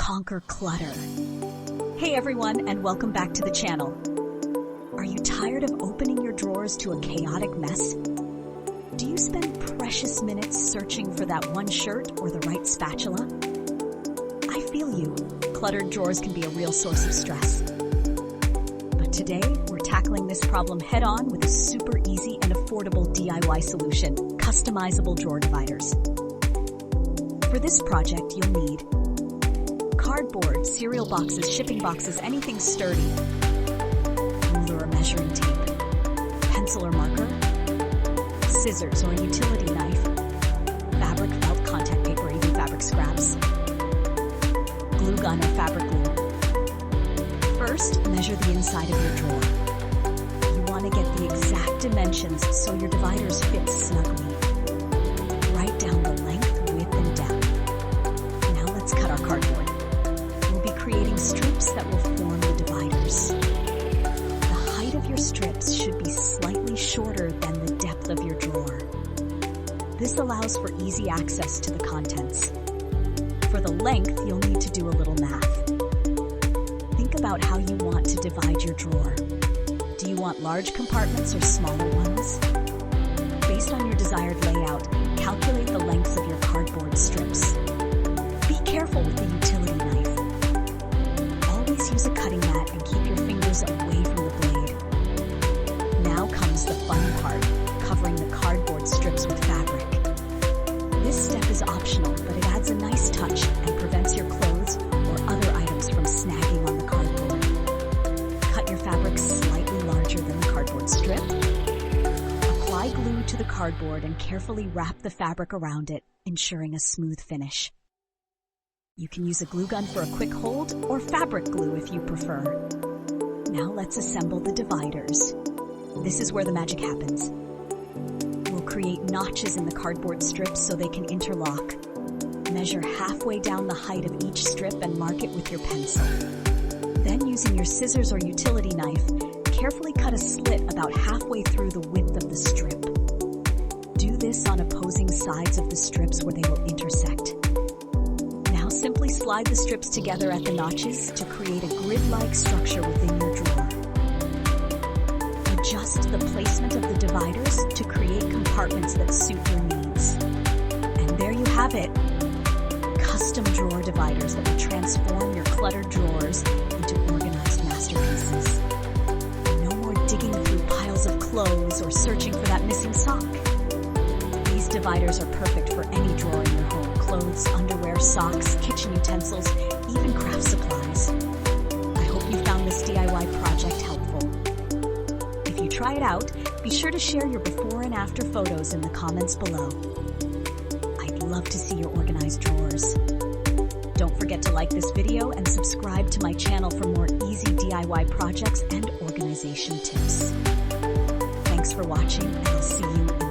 conquer clutter. Hey everyone, and welcome back to the channel. Are you tired of opening your drawers to a chaotic mess? Do you spend precious minutes searching for that one shirt or the right spatula? I feel you. Cluttered drawers can be a real source of stress. But today, we're tackling this problem head-on with a super easy and affordable DIY solution, customizable drawer dividers. For this project, you'll need cardboard, cereal boxes, shipping boxes, anything sturdy, ruler or measuring tape, pencil or marker, scissors or utility knife, fabric, felt, contact paper, even fabric scraps, glue gun or fabric glue. First, measure the inside of your drawer. You want to get the exact dimensions so your dividers fit snugly. Write down the length, width, and depth. Now let's cut our cardboard. We'll be creating strips that will form the dividers. The height of your strips should be slightly shorter than the depth of your drawer. This allows for easy access to the contents. For the length, you'll need to do a little math. Think about how you want to divide your drawer. Do you want large compartments or smaller ones? Based on your desired layout, calculate the lengths of your cardboard strips. Be careful with the utility knife. Always use a cutting mat and keep your fingers away from the blade. Now comes the fun part, covering the cardboard strips with fabric. This step is optional, but it adds a nice touch and prevents your clothes or other items from snagging on the cardboard. Cut your fabric slightly larger than the cardboard strip. Apply glue to the cardboard and carefully wrap the fabric around it, ensuring a smooth finish. You can use a glue gun for a quick hold or fabric glue if you prefer. Now let's assemble the dividers. This is where the magic happens. We'll create notches in the cardboard strips so they can interlock. Measure halfway down the height of each strip and mark it with your pencil. Then, using your scissors or utility knife, carefully cut a slit about halfway through the width of the strip. Do this on opposing sides of the strips where they will intersect. Now simply slide the strips together at the notches to create a grid-like structure within your drawer. Adjust the placement of the dividers to create compartments that suit your needs. And there you have it. Custom drawer dividers that will transform your cluttered drawers into organized masterpieces. No more digging through piles of clothes or searching for that missing sock. These dividers are perfect for any drawer in your home: clothes, underwear, socks, kitchen utensils, even craft supplies. I hope you found this DIY project helpful. If you try it out, be sure to share your before and after photos in the comments below. I'd love to see your organized drawers. Don't forget to like this video and subscribe to my channel for more easy DIY projects and organization tips. Thanks for watching, and I'll see you in